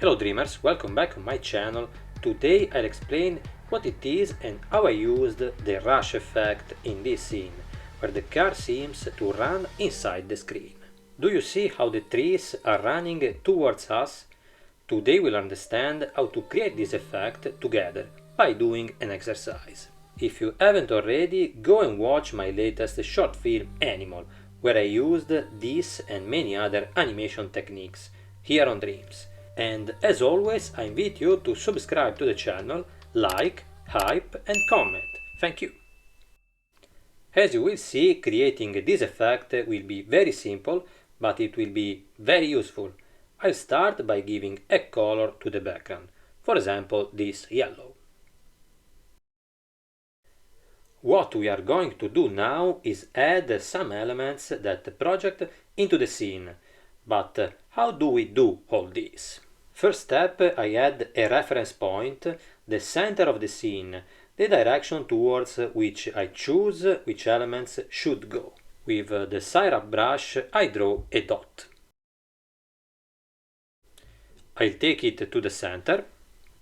Hello dreamers, welcome back on my channel. Today I'll explain what it is and how I used the rush effect in this scene, where the car seems to run inside the screen. Do you see how the trees are running towards us? Today we'll understand how to create this effect together by doing an exercise. If you haven't already, go and watch my latest short film Animal, where I used this and many other animation techniques here on Dreams. And as always, I invite you to subscribe to the channel, like, hype and comment. Thank you! As you will see, creating this effect will be very simple, but it will be very useful. I'll start by giving a color to the background, for example this yellow. What we are going to do now is add some elements that project into the scene. But how do we do all this? First step, I add a reference point, the center of the scene, the direction towards which I choose which elements should go. With the syrup brush I draw a dot. I'll take it to the center.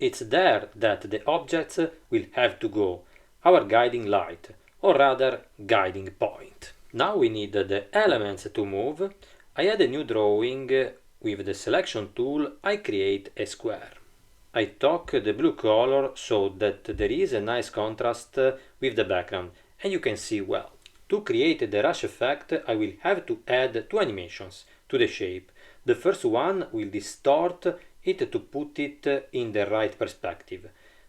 It's there that the objects will have to go, our guiding light, or rather guiding point. Now we need the elements to move. I add a new drawing. With the selection tool I create a square. I took the blue color so that there is a nice contrast with the background and you can see well. To create the rush effect I will have to add two animations to the shape. The first one will distort it to put it in the right perspective.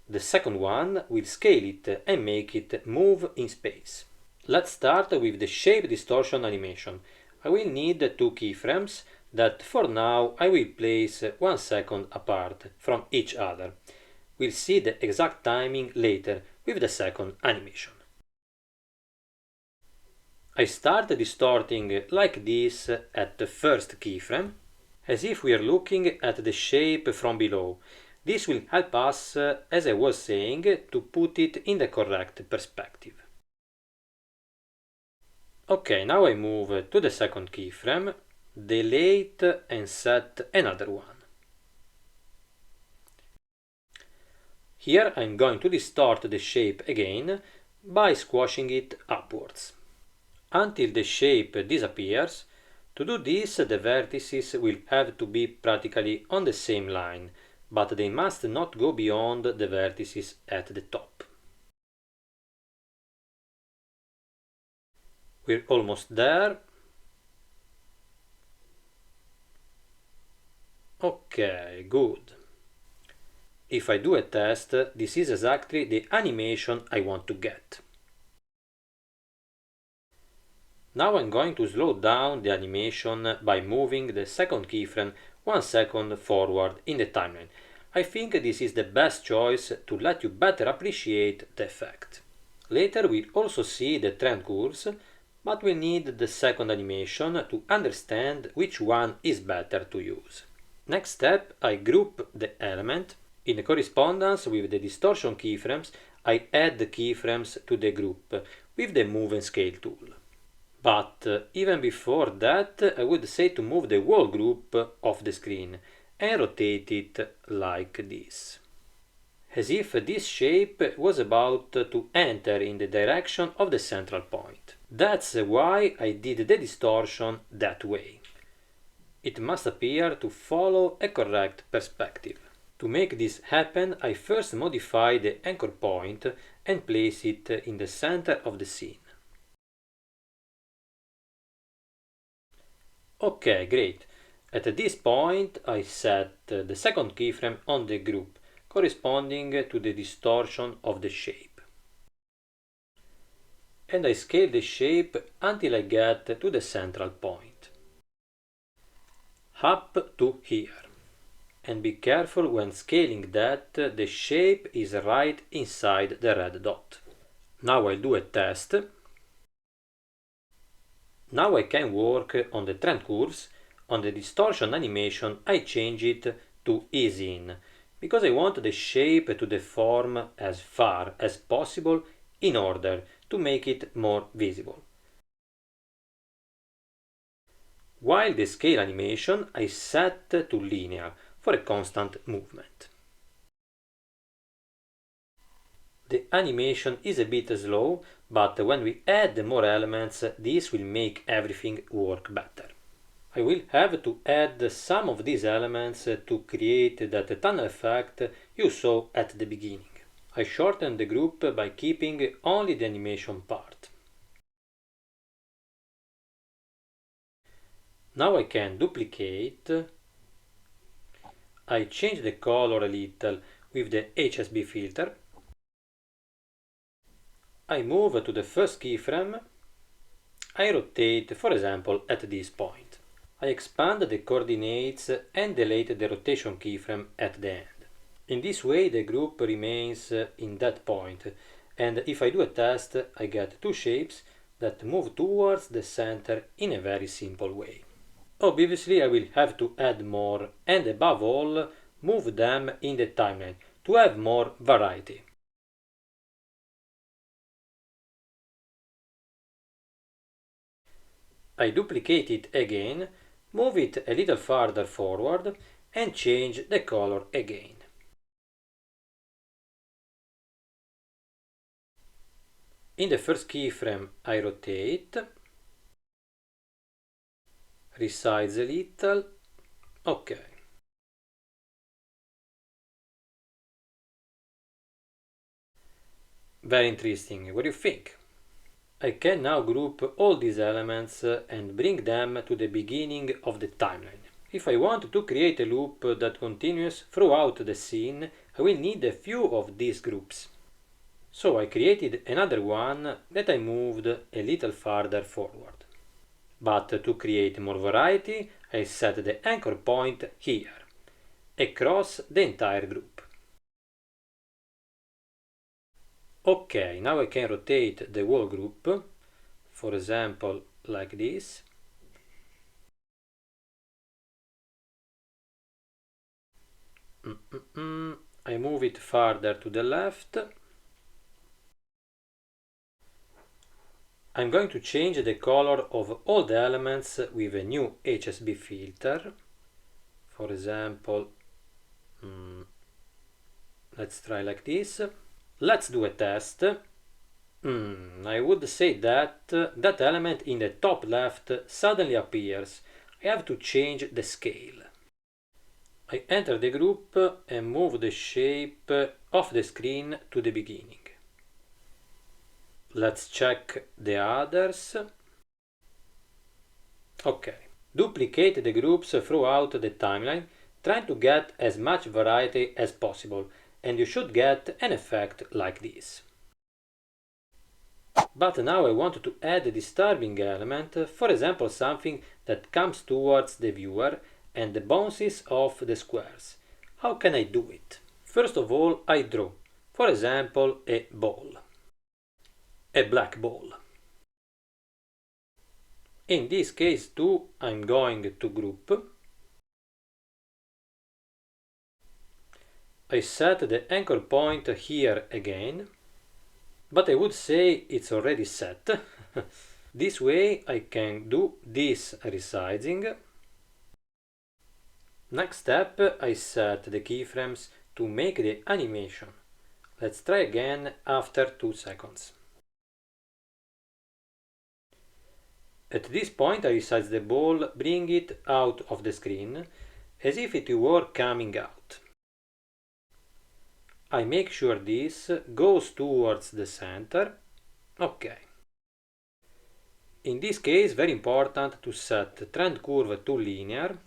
The second one will scale it and make it move in space. Let's start with the shape distortion animation. I will need two keyframes that for now I will place 1 second apart from each other. We'll see the exact timing later with the second animation. I start distorting like this at the first keyframe, as if we are looking at the shape from below. This will help us, as I was saying, to put it in the correct perspective. Okay, now I move to the second keyframe, delete and set another one. Here I'm going to distort the shape again by squashing it upwards until the shape disappears. To do this, the vertices will have to be practically on the same line, but they must not go beyond the vertices at the top. We're almost there. Okay, good. If I do a test, this is exactly the animation I want to get. Now I'm going to slow down the animation by moving the second keyframe 1 second forward in the timeline. I think this is the best choice to let you better appreciate the effect. Later we'll also see the trend curves, but we need the second animation to understand which one is better to use. Next step, I group the element. In correspondence with the distortion keyframes, I add the keyframes to the group with the Move and Scale tool. But even before that, I would say to move the whole group off the screen and rotate it like this. As if this shape was about to enter in the direction of the central point. That's why I did the distortion that way. It must appear to follow a correct perspective. To make this happen, I first modify the anchor point and place it in the center of the scene. Okay, great. At this point I set the second keyframe on the group, corresponding to the distortion of the shape. And I scale the shape until I get to the central point. Up to here. And be careful when scaling that the shape is right inside the red dot. Now I'll do a test. Now I can work on the trend curves. On the distortion animation I change it to ease in, because I want the shape to deform as far as possible in order to make it more visible. While the scale animation I set to linear for a constant movement. The animation is a bit slow, but when we add more elements, this will make everything work better. I will have to add some of these elements to create that tunnel effect you saw at the beginning. I shortened the group by keeping only the animation part. Now I can duplicate. I change the color a little with the HSB filter. I move to the first keyframe. I rotate, for example, at this point. I expand the coordinates and delete the rotation keyframe at the end. In this way the group remains in that point, and if I do a test I get two shapes that move towards the center in a very simple way. Obviously I will have to add more, and above all move them in the timeline to have more variety. I duplicate it again, move it a little farther forward and change the color again. In the first keyframe I rotate, resize a little, ok. Very interesting, what do you think? I can now group all these elements and bring them to the beginning of the timeline. If I want to create a loop that continues throughout the scene, I will need a few of these groups. So I created another one that I moved a little farther forward. But to create more variety, I set the anchor point here, across the entire group. Ok, now I can rotate the whole group, for example, like this. I move it farther to the left. I'm going to change the color of all the elements with a new HSB filter. For example, let's try like this. Let's do a test. I would say that that element in the top left suddenly appears. I have to change the scale. I enter the group and move the shape of the screen to the beginning. Let's check the others. Ok. Duplicate the groups throughout the timeline, trying to get as much variety as possible, and you should get an effect like this. But now I want to add a disturbing element, for example something that comes towards the viewer and bounces off the squares. How can I do it? First of all I draw, for example, a ball. A black ball. In this case too I'm going to group. I set the anchor point here again, but I would say it's already set. This way I can do this resizing. Next step, I set the keyframes to make the animation. Let's try again after 2 seconds. At this point I resize the ball, bring it out of the screen, as if it were coming out. I make sure this goes towards the center. Ok. In this case, very important to set trend curve to linear.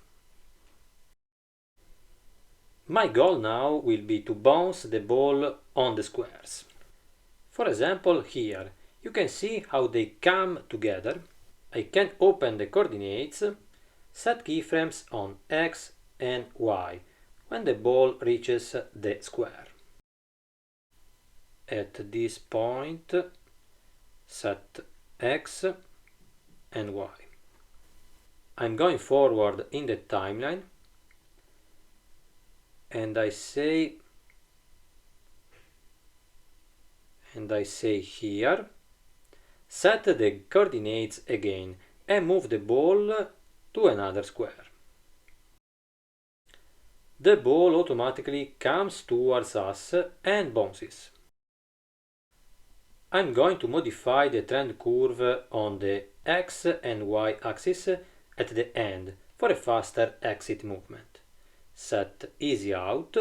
My goal now will be to bounce the ball on the squares. For example, here, you can see how they come together. I can open the coordinates, set keyframes on X and Y when the ball reaches the square. At this point, set X and Y. I'm going forward in the timeline and I say here, set the coordinates again and move the ball to another square. the ball automatically comes towards us and bounces. I'm going to modify the trend curve on the X and Y axis at the end for a faster exit movement. Set easy out.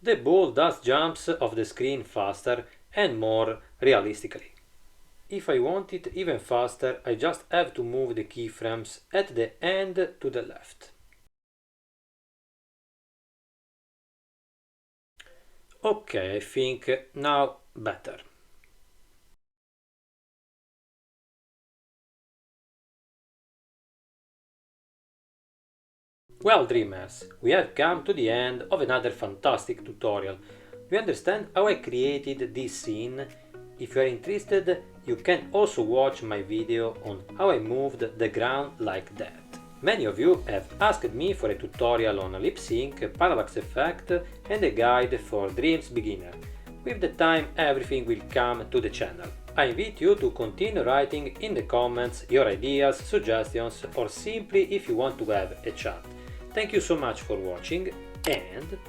The ball thus jumps off the screen faster and more realistically. If I want it even faster, I just have to move the keyframes at the end to the left. Okay, I think now better. Well, dreamers, we have come to the end of another fantastic tutorial. We understand how I created this scene. If you are interested, you can also watch my video on how I moved the ground like that. Many of you have asked me for a tutorial on lip sync, parallax effect and a guide for dreams beginner. With the time everything will come to the channel. I invite you to continue writing in the comments your ideas, suggestions or simply if you want to have a chat. Thank you so much for watching and